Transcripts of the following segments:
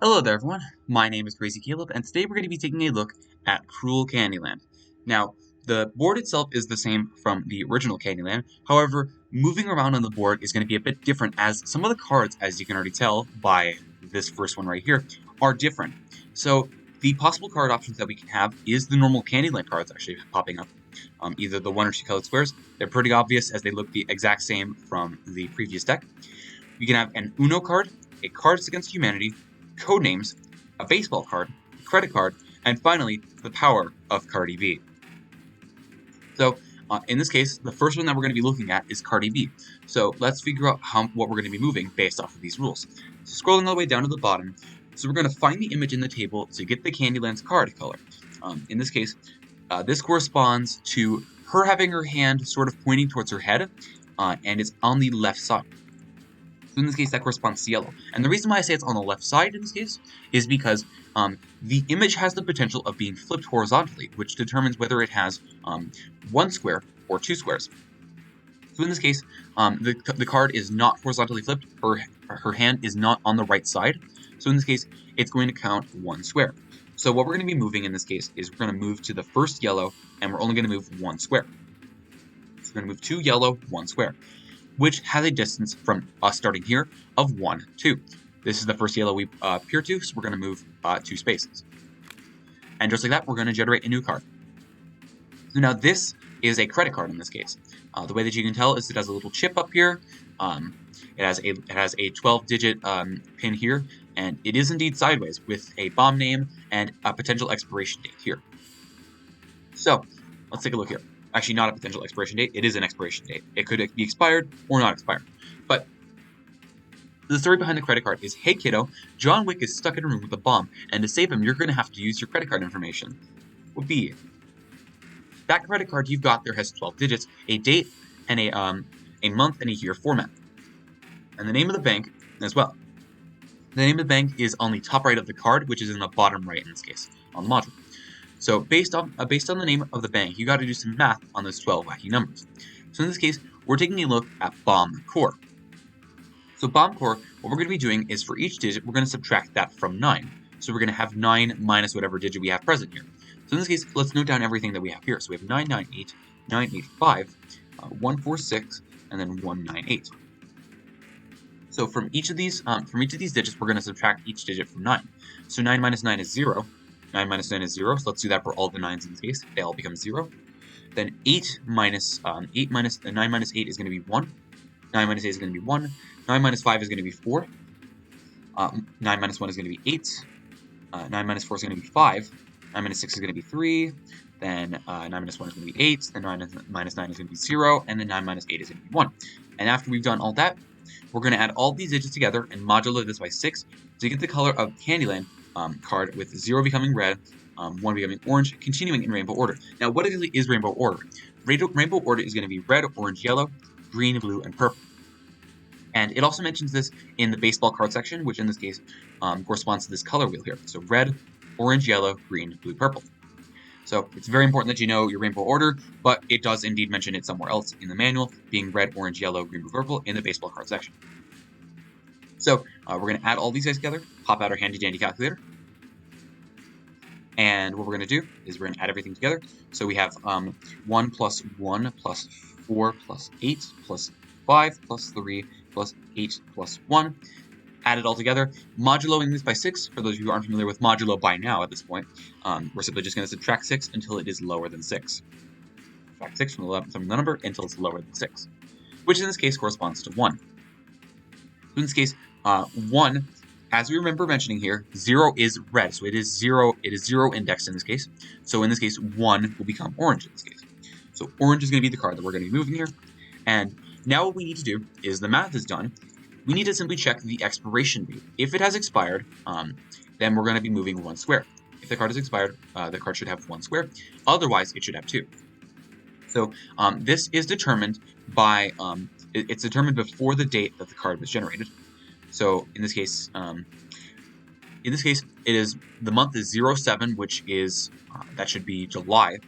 Hello there everyone, my name is Crazy Caleb, and today we're going to be taking a look at Cruel Candyland. Now, the board itself is the same from the original Candyland, however, moving around on the board is going to be a bit different as some of the cards, as you can already tell by this first one right here, are different. So, the possible card options that we can have is the normal Candyland cards actually popping up. Either the one or two colored squares. They're pretty obvious as they look the exact same from the previous deck. We can have an Uno card, a Cards Against Humanity, Codenames, a baseball card, a credit card, and finally, the power of Cardi B. So, in this case, the first one that we're going to be looking at is Cardi B. So, let's figure out what we're going to be moving based off of these rules. So, scrolling all the way down to the bottom, so we're going to find the image in the table to get the Candyland's card color. In this case, this corresponds to her having her hand sort of pointing towards her head, and it's on the left side. So in this case, that corresponds to yellow. And the reason why I say it's on the left side in this case is because the image has the potential of being flipped horizontally, which determines whether it has one square or two squares. So in this case, the card is not horizontally flipped. Her hand is not on the right side. So in this case, it's going to count one square. So what we're going to be moving in this case is we're going to move to the first yellow, and we're only going to move one square. So we're going to move two yellow, one square, which has a distance from us starting here of 1, 2. This is the first yellow we appear to, so we're going to move 2 spaces. And just like that, we're going to generate a new card. So now this is a credit card in this case. The way that you can tell is it has a little chip up here. It has a 12-digit pin here, and it is indeed sideways with a bomb name and a potential expiration date here. So let's take a look here. Actually, not a potential expiration date. It is an expiration date. It could be expired or not expired. But the story behind the credit card is, hey kiddo, John Wick is stuck in a room with a bomb, and to save him, you're going to have to use your credit card information. Would be that credit card you've got there has 12 digits, a date, and a month and a year format, and the name of the bank as well. The name of the bank is on the top right of the card, which is in the bottom right in this case on the module. So based on the name of the bank, you got to do some math on those 12 wacky numbers. So in this case, we're taking a look at Bomb Core. So Bomb Core, what we're going to be doing is for each digit, we're going to subtract that from 9. So we're going to have 9 minus whatever digit we have present here. So in this case, let's note down everything that we have here. So we have 998, 985, 146, and then 198. So from each of these digits, we're going to subtract each digit from 9. So 9 minus 9 is 0. 9 minus 9 is 0, so let's do that for all the 9s in this case. They all become 0. Then 9 minus 8 is going to be 1. 9 minus 8 is going to be 1. 9 minus 5 is going to be 4. 9 minus 1 is going to be 8. 9 minus 4 is going to be 5. 9 minus 6 is going to be 3. Then 9 minus 1 is going to be 8. Then 9 minus 9 is going to be 0. And then 9 minus 8 is going to be 1. And after we've done all that, we're going to add all these digits together and modulo this by 6 to get the color of Candyland card, with 0 becoming red, 1 becoming orange, continuing in rainbow order. Now, what exactly is rainbow order? Rainbow order is going to be red, orange, yellow, green, blue, and purple. And it also mentions this in the baseball card section, which in this case corresponds to this color wheel here. So red, orange, yellow, green, blue, purple. So it's very important that you know your rainbow order, but it does indeed mention it somewhere else in the manual, being red, orange, yellow, green, blue, purple in the baseball card section. So we're going to add all these guys together, pop out our handy-dandy calculator, and what we're going to do is we're going to add everything together. So we have 1 plus 1 plus 4 plus 8 plus 5 plus 3 plus 8 plus 1. Add it all together, moduloing this by 6. For those of you who aren't familiar with modulo by now at this point, we're simply just going to subtract 6 until it is lower than 6. Subtract 6 from the number until it's lower than 6, which in this case corresponds to 1. So in this case, 1, as we remember mentioning here, 0 is red, so it is 0 indexed in this case. So in this case, 1 will become orange in this case. So orange is going to be the card that we're going to be moving here. And now what we need to do is the math is done. We need to simply check the expiration date. If it has expired, then we're going to be moving 1 square. If the card has expired, the card should have 1 square. Otherwise, it should have 2. So this is determined by, it's determined before the date that the card was generated. So in this case, it is, the month is 07, which is, that should be July,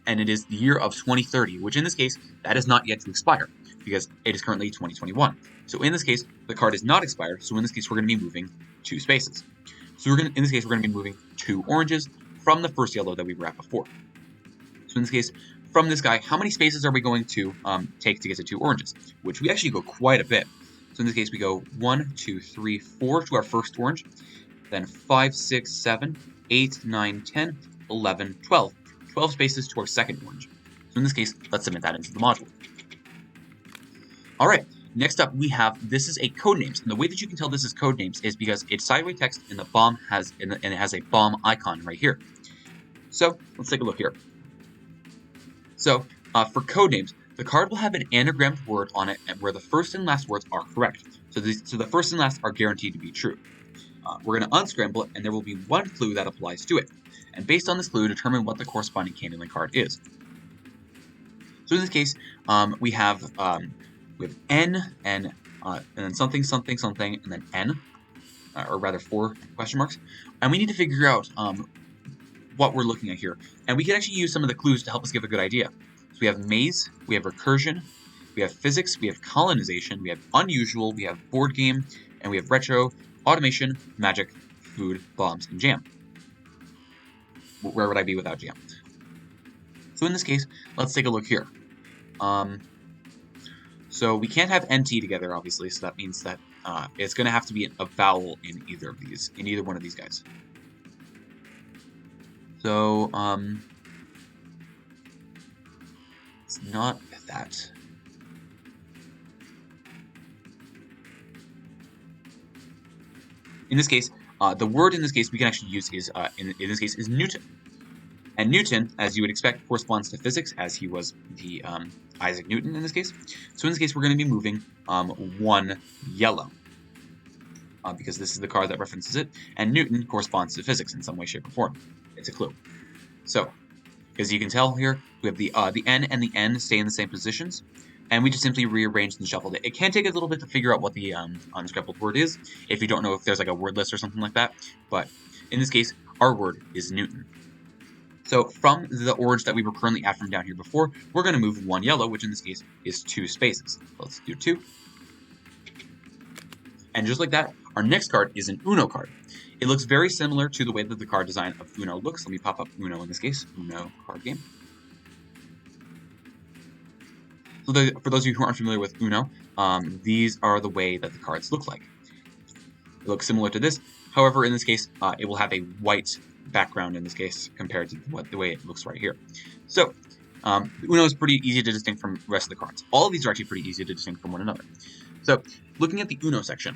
and it is the year of 2030, which in this case, that is not yet to expire, because it is currently 2021. So in this case, the card is not expired, so in this case, we're going to be moving 2 spaces. So in this case, we're going to be moving 2 oranges from the first yellow that we were at before. So in this case, from this guy, how many spaces are we going to take to get to 2 oranges? Which we actually go quite a bit. So in this case, we go 1, 2, 3, 4 to our first orange, then 5, 6, 7, 8, 9, 10, 11, 12. 12 spaces to our second orange. So in this case, let's submit that into the module. All right, next up we have, this is a codenames, and the way that you can tell this is codenames is because it's sideways text and the bomb has, and it has a bomb icon right here. So let's take a look here. So for codenames, the card will have an anagrammed word on it, and where the first and last words are correct. So the first and last are guaranteed to be true. We're going to unscramble it, and there will be one clue that applies to it. And based on this clue, determine what the corresponding Candyland card is. So in this case, we have N and then something, something, something, and then N, or rather 4 question marks. And we need to figure out what we're looking at here. And we can actually use some of the clues to help us give a good idea. So we have maze, we have recursion, we have physics, we have colonization, we have unusual, we have board game, and we have retro, automation, magic, food, bombs, and jam. Where would I be without jam? So in this case, let's take a look here. So we can't have NT together, obviously, so that means that it's going to have to be a vowel in either of these, in either one of these guys. So, it's not that. In this case, the word in this case we can actually use is, in this case, is Newton. And Newton, as you would expect, corresponds to physics, as he was the Isaac Newton in this case. So in this case, we're going to be moving 1 yellow, because this is the card that references it, and Newton corresponds to physics in some way, shape, or form. It's a clue. So, as you can tell here, we have the N and the N stay in the same positions, and we just simply rearranged and shuffled it. It can take a little bit to figure out what the unscrambled word is, if you don't know if there's like a word list or something like that, but in this case, our word is Newton. So from the orange that we were currently at from down here before, we're going to move 1 yellow, which in this case is 2 spaces. Let's do 2. And just like that, our next card is an Uno card. It looks very similar to the way that the card design of Uno looks. Let me pop up Uno in this case, Uno card game. So for those of you who aren't familiar with Uno, these are the way that the cards look like. It looks similar to this. However, in this case, it will have a white background in this case compared to the way it looks right here. So Uno is pretty easy to distinct from the rest of the cards. All of these are actually pretty easy to distinct from one another. So looking at the Uno section,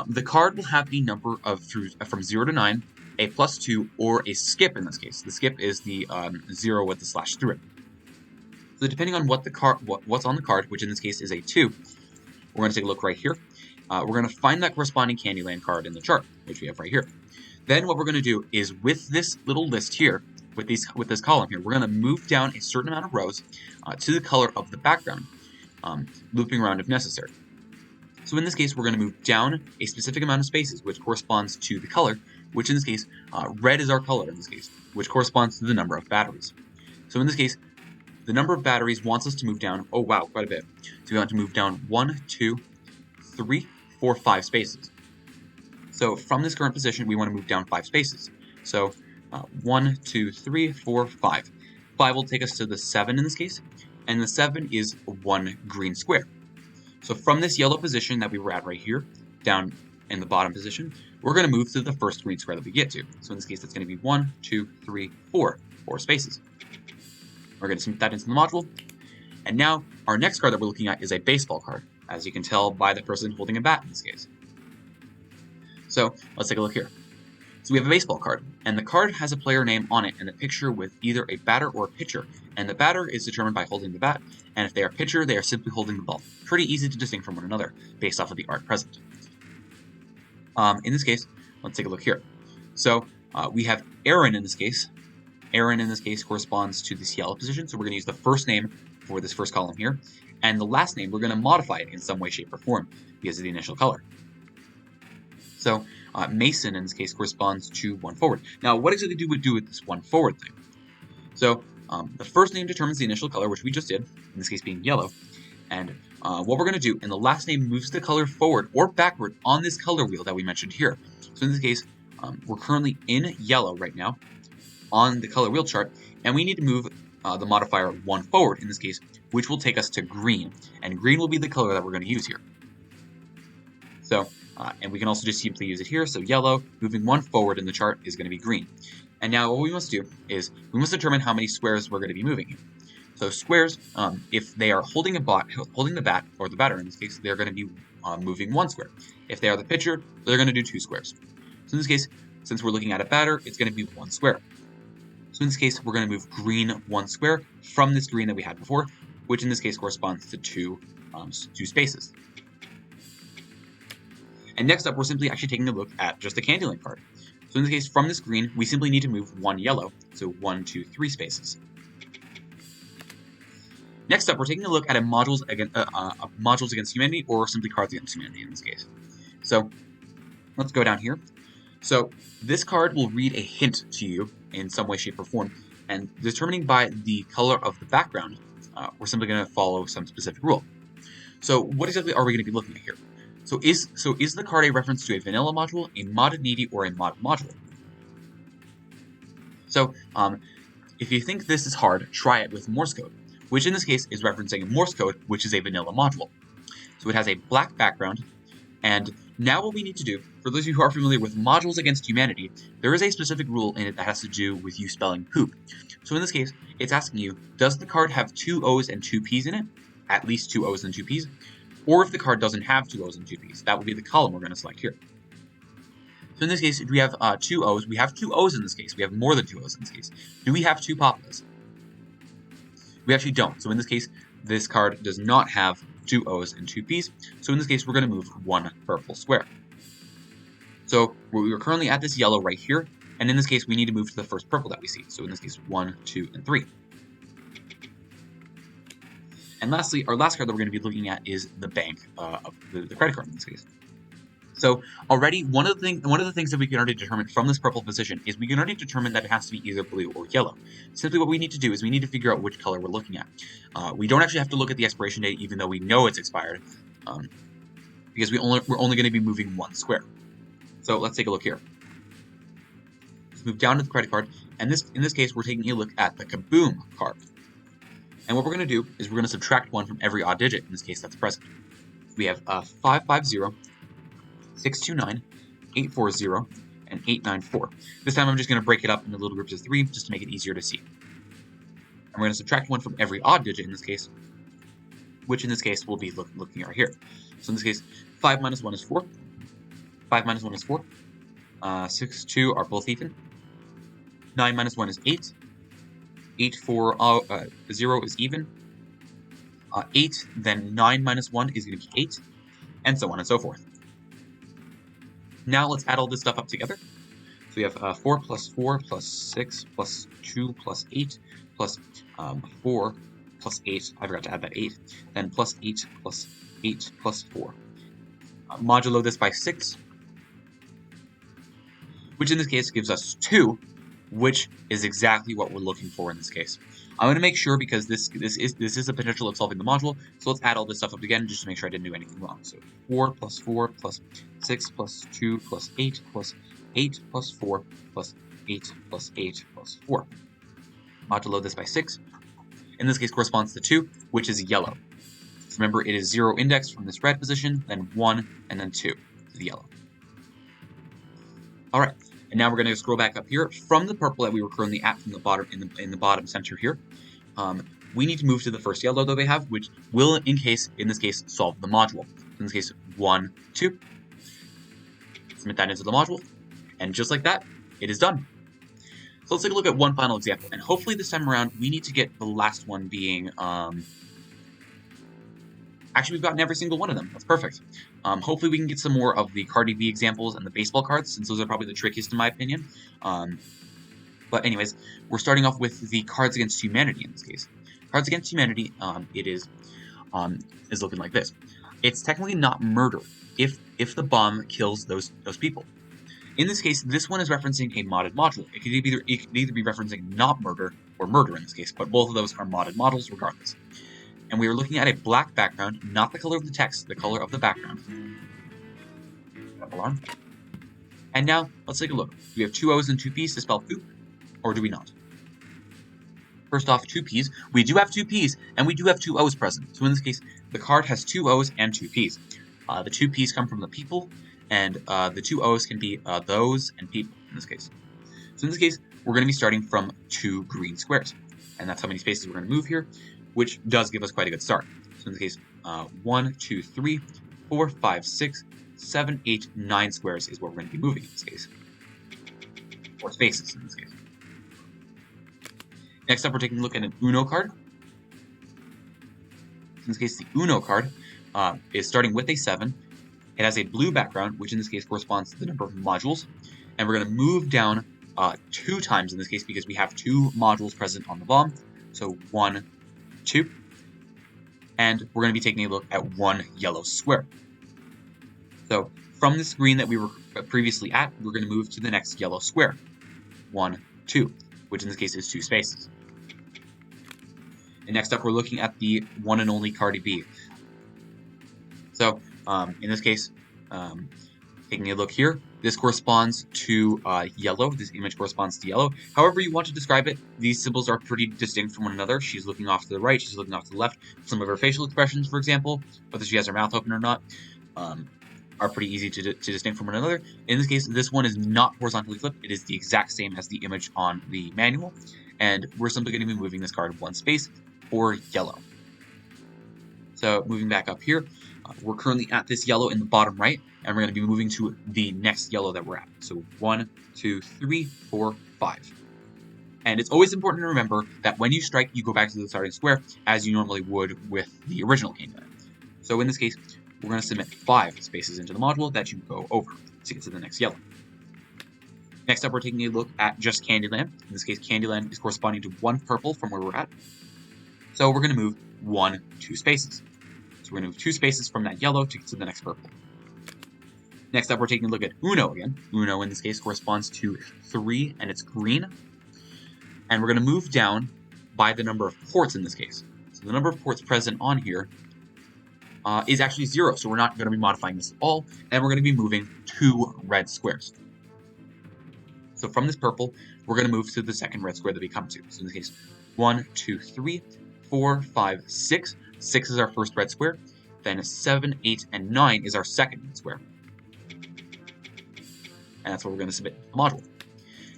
the card will have the number of from 0 to 9, a +2, or a skip in this case. The skip is the 0 with the slash through it. So depending on what's on the card, which in this case is a 2, we're going to take a look right here. We're going to find that corresponding Candyland card in the chart, which we have right here. Then what we're going to do is with this little list here, with this column here, we're going to move down a certain amount of rows to the color of the background, looping around if necessary. So in this case, we're going to move down a specific amount of spaces, which corresponds to the color, which in this case, red is our color in this case, which corresponds to the number of batteries. So in this case, the number of batteries wants us to move down, oh wow, quite a bit. So we want to move down 1, 2, 3, 4, 5 spaces. So from this current position, we want to move down 5 spaces. So 1, 2, 3, 4, 5. 5 will take us to the 7 in this case, and the 7 is 1 green square. So from this yellow position that we were at right here, down in the bottom position, we're going to move to the first green square that we get to. So in this case, that's going to be 1, 2, 3, 4 spaces. We're going to submit that into the module. And now, our next card that we're looking at is a baseball card, as you can tell by the person holding a bat in this case. So let's take a look here. So we have a baseball card, and the card has a player name on it and a picture with either a batter or a pitcher. And the batter is determined by holding the bat, and if they are pitcher, they are simply holding the ball. Pretty easy to distinguish from one another based off of the art present. In this case, let's take a look here. So we have Aaron in this case. Aaron in this case corresponds to this yellow position, so we're going to use the first name for this first column here, and the last name we're going to modify it in some way, shape, or form because of the initial color. So Mason in this case corresponds to 1 forward. Now, what exactly do we do with this 1 forward thing? So the first name determines the initial color, which we just did, in this case being yellow, and what we're going to do, and the last name moves the color forward or backward on this color wheel that we mentioned here. So in this case, we're currently in yellow right now on the color wheel chart, and we need to move the modifier 1 forward in this case, which will take us to green, and green will be the color that we're going to use here. So, and we can also just simply use it here, so yellow, moving 1 forward in the chart is going to be green. And now what we must do is, we must determine how many squares we're going to be moving here. So squares, if they are holding the bat, or the batter in this case, they're going to be moving 1 square. If they are the pitcher, they're going to do 2 squares. So in this case, since we're looking at a batter, it's going to be 1 square. So in this case, we're going to move green 1 square from this green that we had before, which in this case corresponds to 2 spaces. And next up, we're simply actually taking a look at just a Candyland card. So in this case, from this green, we simply need to move 1 yellow, so 1, 2, 3 spaces. Next up, we're taking a look at Modules Against Humanity, or simply Cards Against Humanity in this case. So let's go down here. So this card will read a hint to you in some way, shape, or form, and determining by the color of the background, we're simply going to follow some specific rule. So what exactly are we going to be looking at here? So is the card a reference to a vanilla module, a modded needy, or a modded module? So if you think this is hard, try it with Morse code, which in this case is referencing Morse code, which is a vanilla module. So it has a black background, and now what we need to do, for those of you who are familiar with Modules Against Humanity, there is a specific rule in it that has to do with you spelling poop. So in this case, it's asking you, does the card have 2 O's and 2 P's in it? At least 2 O's and 2 P's. Or if the card doesn't have 2 O's and 2 P's, that would be the column we're going to select here. So in this case, if we have 2 O's, we have 2 O's in this case. We have more than 2 O's in this case. Do we have 2 papas? We actually don't. So in this case, this card does not have 2 O's and 2 P's. So in this case, we're going to move 1 purple square. So we are currently at this yellow right here. And in this case, we need to move to the first purple that we see. So in this case, 1, 2, and 3. And lastly, our last card that we're going to be looking at is the bank of the credit card in this case. So already, one of the things that we can already determine from this purple position is we can already determine that it has to be either blue or yellow. Simply what we need to do is we need to figure out which color we're looking at. We don't actually have to look at the expiration date, even though we know it's expired, because we're only going to be moving 1 square. So let's take a look here. Let's move down to the credit card, and in this case, we're taking a look at the Kaboom card. And what we're going to do is we're going to subtract 1 from every odd digit, in this case that's present. We have 550, 629, 840, and 894. This time I'm just going to break it up into little groups of 3 just to make it easier to see. And we're going to subtract 1 from every odd digit in this case, which in this case we'll be looking right here. So in this case, 5 minus 1 is 4, 5 minus 1 is 4, 6, 2 are both even, 9 minus 1 is 8, 8, 4, 0 is even, 8, then 9 minus 1 is going to be 8, and so on and so forth. Now let's add all this stuff up together. So we have 4 plus 4 plus 6 plus 2 plus 8 plus 4 plus 8. I forgot to add that 8. Then plus 8 plus 8 plus 4. Modulo this by 6, which in this case gives us 2, which is exactly what we're looking for in this case. I'm going to make sure, because this is a potential of solving the module, so let's add all this stuff up again just to make sure I didn't do anything wrong. So 4 plus 6 plus 2 plus 8 plus 8 plus 4 plus 8 plus 8 plus 4. Modulo this by 6. In this case corresponds to 2, which is yellow. So remember, it is 0 index from this red position, then 1, and then 2 to the yellow. Alright. And now we're going to scroll back up here from the purple that we were currently at from the bottom in the bottom center here. We need to move to the first yellow that we have, which will, in this case, solve the module. In this case, 1, 2. Submit that into the module, and just like that, it is done. So let's take a look at one final example, and hopefully this time around we need to get the last one being. Actually, we've gotten every single one of them. That's perfect. Hopefully we can get some more of the Cardi B examples and the baseball cards, since those are probably the trickiest in my opinion. But anyways, we're starting off with the Cards Against Humanity in this case. Cards Against Humanity, it is looking like this. It's technically not murder if the bomb kills those people. In this case, this one is referencing a modded module. It could either be referencing not murder or murder in this case, but both of those are modded models regardless. And we are looking at a black background, not the color of the text, the color of the background. Alarm. And now, let's take a look. Do we have two O's and two P's to spell poop, or do we not? First off, two P's. We do have two P's, and we do have two O's present. So in this case, the card has two O's and two P's. The two P's come from the people, and the two O's can be those and people in this case. So in this case, we're going to be starting from two green squares. And that's how many spaces we're going to move here, which does give us quite a good start. So in this case, 1, 2, 3, 4, 5, 6, 7, 8, 9 squares is what we're going to be moving in this case. Or spaces in this case. Next up, we're taking a look at an Uno card. In this case, the Uno card is starting with a 7. It has a blue background, which in this case corresponds to the number of modules. And we're going to move down 2 times in this case because we have 2 modules present on the bomb. So 1, 2. And we're going to be taking a look at 1 yellow square. So from the screen that we were previously at, we're going to move to the next yellow square. 1, 2, which in this case is 2 spaces. And next up, we're looking at the one and only Cardi B. So in this case, taking a look here, this corresponds to yellow. This image corresponds to yellow. However you want to describe it, these symbols are pretty distinct from one another. She's looking off to the right, she's looking off to the left. Some of her facial expressions, for example, whether she has her mouth open or not, are pretty easy to distinct from one another. In this case, this one is not horizontally flipped. It is the exact same as the image on the manual. And we're simply going to be moving this card 1 space for yellow. So moving back up here, we're currently at this yellow in the bottom right, and we're going to be moving to the next yellow that we're at. So 1, 2, 3, 4, 5. And it's always important to remember that when you strike, you go back to the starting square as you normally would with the original KTANE. So in this case, we're going to submit 5 spaces into the module that you go over to get to the next yellow. Next up, we're taking a look at just Candyland. In this case, Candyland is corresponding to 1 purple from where we're at. So we're going to move 1, 2 spaces. So we're going to move 2 spaces from that yellow to get to the next purple. Next up, we're taking a look at Uno again. Uno, in this case, corresponds to 3, and it's green. And we're going to move down by the number of ports in this case. So the number of ports present on here is actually 0, so we're not going to be modifying this at all. And we're going to be moving 2 red squares. So from this purple, we're going to move to the second red square that we come to. So in this case, 1, 2, 3, 4, 5, 6. 6 is our first red square. Then 7, 8, and 9 is our second red square. And that's what we're going to submit to the module.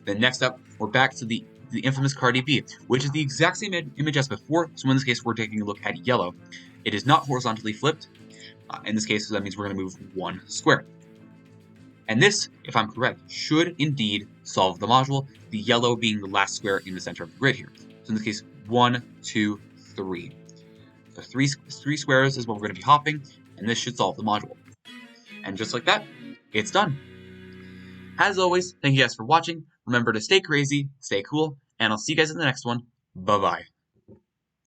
Then next up, we're back to the infamous Cardi B, which is the exact same image as before. So in this case, we're taking a look at yellow. It is not horizontally flipped. In this case, so that means we're going to move 1 square. And this, if I'm correct, should indeed solve the module, the yellow being the last square in the center of the grid here. So in this case, 1, 2, 3. So 3 squares is what we're going to be hopping, and this should solve the module. And just like that, it's done. As always, thank you guys for watching. Remember to stay crazy, stay cool, and I'll see you guys in the next one. Bye-bye.